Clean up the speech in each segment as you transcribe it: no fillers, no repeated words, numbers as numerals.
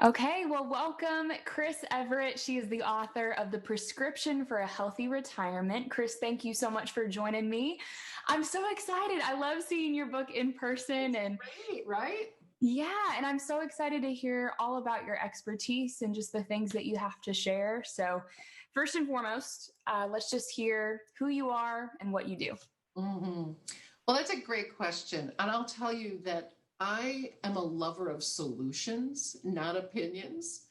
Okay, well, welcome, Chris Everett. She is the author of The Prescription for a Healthy Retirement. Chris, thank you so much for joining me. I'm so excited. I love seeing your book in person, and Great, right? yeah, and I'm so excited to hear all about your expertise and just the things that you have to share. So, first and foremost, let's just hear who you are and what you do. hmm Well, that's a great question. And I'll tell you that I am a lover of solutions, not opinions.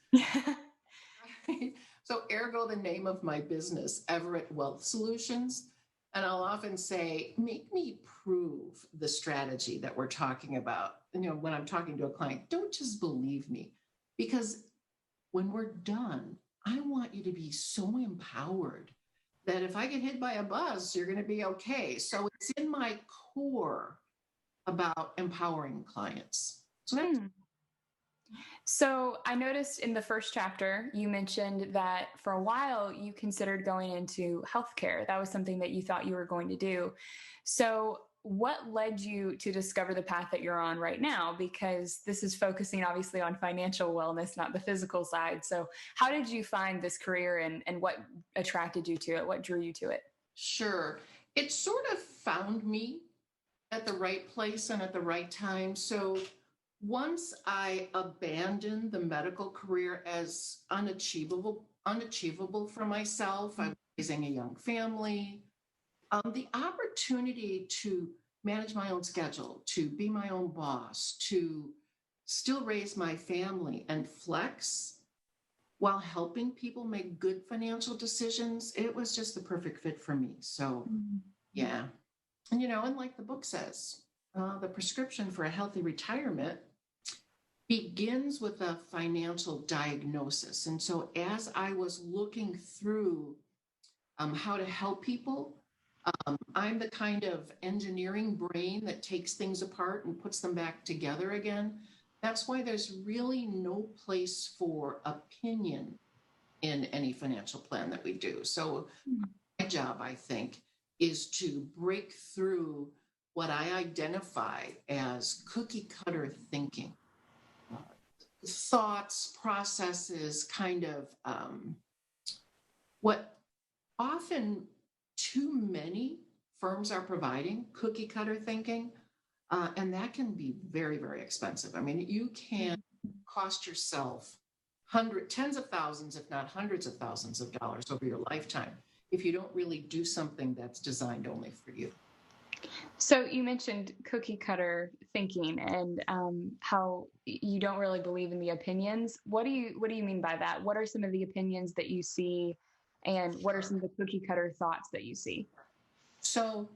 Right? So, ergo, the name of my business, Everett Wealth Solutions. And I'll often say, make me prove the strategy that we're talking about. When I'm talking to a client, don't just believe me. Because when we're done, I want you to be so empowered that if I get hit by a bus, you're going to be okay. So it's in my core about empowering clients. So that's Hmm. So I noticed in the first chapter, you mentioned that for a while you considered going into healthcare. That was something that you thought you were going to do. So, what led you to discover the path that you're on right now? Because this is focusing obviously on financial wellness, not the physical side. So, how did you find this career and what attracted you to it? What drew you to it? sure. It sort of found me at the right place and at the right time. So once I abandoned the medical career as unachievable for myself, I was raising a young family. The opportunity to manage my own schedule, to be my own boss, to still raise my family and flex while helping people make good financial decisions, it was just the perfect fit for me. So, Mhm. yeah. And like the book says, the prescription for a healthy retirement begins with a financial diagnosis. And so, as I was looking through how to help people, I'm the kind of engineering brain that takes things apart and puts them back together again. That's why there's really no place for opinion in any financial plan that we do. So, my job, I think, is to break through what I identify as cookie cutter thinking, thoughts, processes, kind of what often too many firms are providing cookie cutter thinking. And that can be very, very expensive. I mean, you can cost yourself tens of thousands, if not hundreds of thousands of dollars over your lifetime if you don't really do something that's designed only for you. So you mentioned cookie cutter thinking and how you don't really believe in the opinions. What do you mean by that? What are some of the opinions that you see, and what are some Sure. of the cookie cutter thoughts that you see? So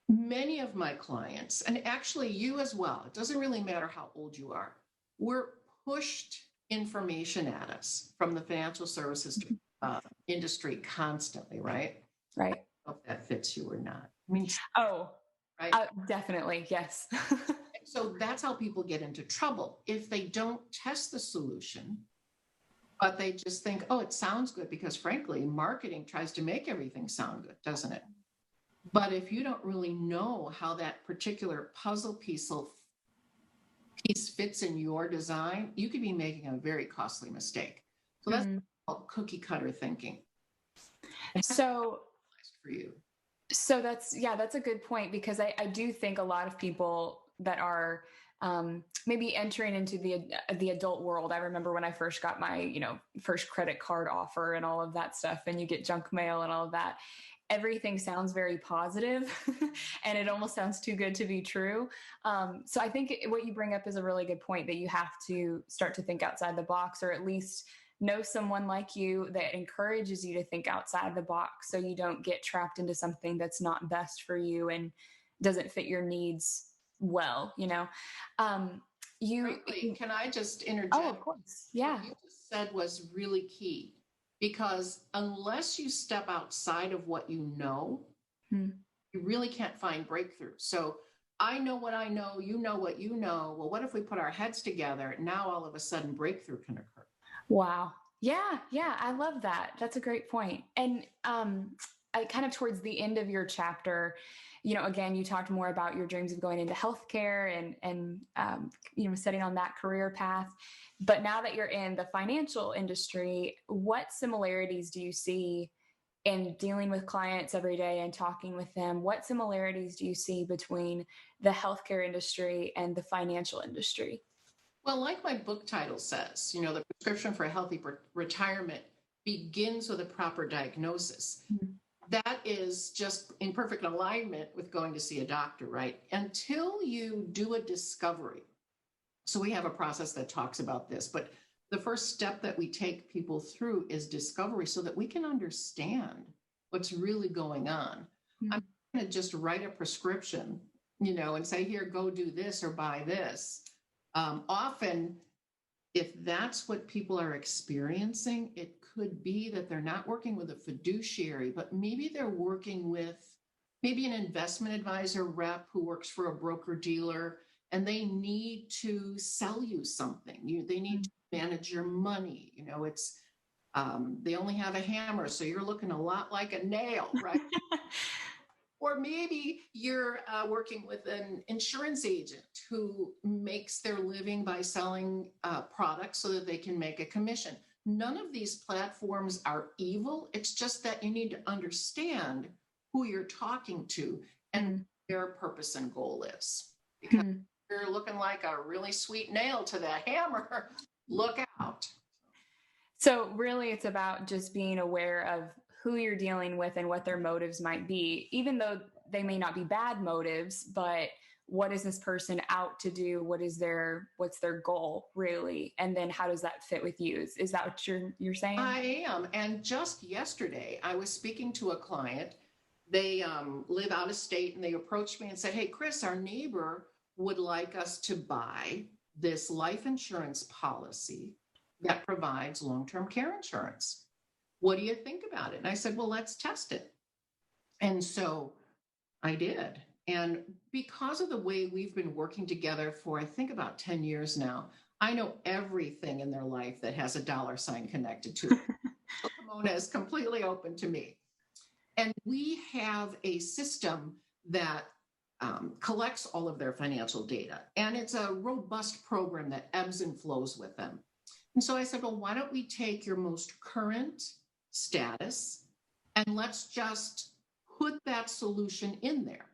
many of my clients, and actually you as well, it doesn't really matter how old you are, we're pushed information at us from the financial services industry constantly, right? I Right. don't know if that fits you or not. I mean, Oh, right? definitely yes. So that's how people get into trouble. If they don't test the solution, but they just think, oh, it sounds good, because frankly, marketing tries to make everything sound good, doesn't it? But if you don't really know how that particular piece fits in your design, you could be making a very costly mistake. So that's Hmm. called cookie cutter thinking. It has to be So for you. So that's a good point because I do think a lot of people that are maybe entering into the adult world. I remember when I first got my first credit card offer and all of that stuff, and you get junk mail and all of that. Everything sounds very positive, and it almost sounds too good to be true. So I think what you bring up is a really good point that you have to start to think outside the box, or at least know someone like you that encourages you to think outside the box so you don't get trapped into something that's not best for you and doesn't fit your needs well, um you Frankly, can I just oh, of interject? course, What yeah. you just said was really key, because unless you step outside of what Hmm. you really can't find breakthrough. So I know what I know, you know what you know. Well, what if we put our heads together? Now all of a sudden breakthrough can occur. Wow. Yeah, I love that. That's a great point. And I kind of towards the end of your chapter, again, you talked more about your dreams of going into healthcare and setting on that career path. But now that you're in the financial industry, what similarities do you see in dealing with clients every day and talking with them? What similarities do you see between the healthcare industry and the financial industry? Well, like my book title says, the prescription for a healthy retirement begins with a proper diagnosis. Mm-hmm. That is just in perfect alignment with going to see a doctor, right? Until you do a discovery. So we have a process that talks about this, but the first step that we take people through is discovery so that we can understand what's really going on. Mm-hmm. I'm going to just write a prescription, and say, here, go do this or buy this. Often, if that's what people are experiencing, it could be that they're not working with a fiduciary, but maybe they're working with maybe an investment advisor rep who works for a broker dealer, and they need to sell you something. They need to manage your money. They only have a hammer, so you're looking a lot like a nail, right? Or maybe you're working with an insurance agent who makes their living by selling products so that they can make a commission. None of these platforms are evil. It's just that you need to understand who you're talking to and their purpose and goal is. Because you're looking like a really sweet nail to that hammer, look out. So really it's about just being aware of who you're dealing with and what their motives might be, even though they may not be bad motives, but what is this person out to do? What's their goal really? And then how does that fit with you? Is that what you're saying? I am. And just yesterday, I was speaking to a client. They live out of state, and they approached me and said, hey, Chris, our neighbor would like us to buy this life insurance policy that provides long-term care insurance. What do you think about it? And I said, well, let's test it. And so I did. And because of the way we've been working together for, I think, about 10 years now, I know everything in their life that has a dollar sign connected to it. So Pomona is completely open to me. And we have a system that collects all of their financial data. And it's a robust program that ebbs and flows with them. And so I said, well, why don't we take your most current status and let's just put that solution in there.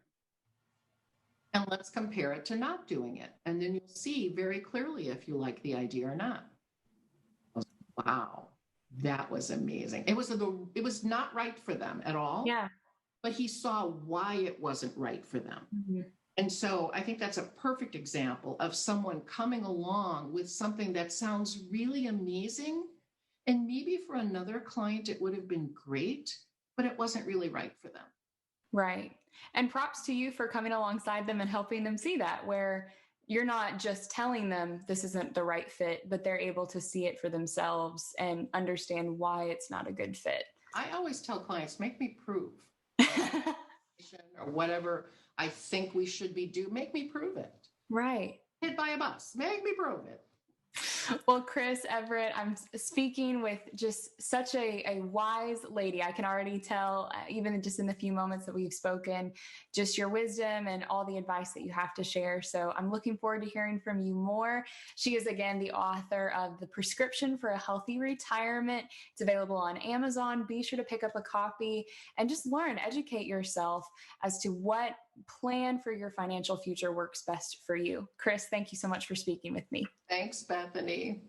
And let's compare it to not doing it. And then you'll see very clearly if you like the idea or not. Wow, that was amazing. It was not right for them at all. Yeah. But he saw why it wasn't right for them. Mm-hmm. And so I think that's a perfect example of someone coming along with something that sounds really amazing. And maybe for another client, it would have been great, but it wasn't really right for them. Right. And props to you for coming alongside them and helping them see that, where you're not just telling them this isn't the right fit, but they're able to see it for themselves and understand why it's not a good fit. I always tell clients, make me prove. Or whatever I think we should be doing, make me prove it. Right. Hit by a bus, make me prove it. Well, Chris Everett, I'm speaking with just such a wise lady. I can already tell, even just in the few moments that we've spoken, just your wisdom and all the advice that you have to share. So I'm looking forward to hearing from you more. She is, again, the author of The Prescription for a Healthy Retirement. It's available on Amazon. Be sure to pick up a copy and just educate yourself as to what plan for your financial future works best for you. Chris, thank you so much for speaking with me. Thanks, Bethany.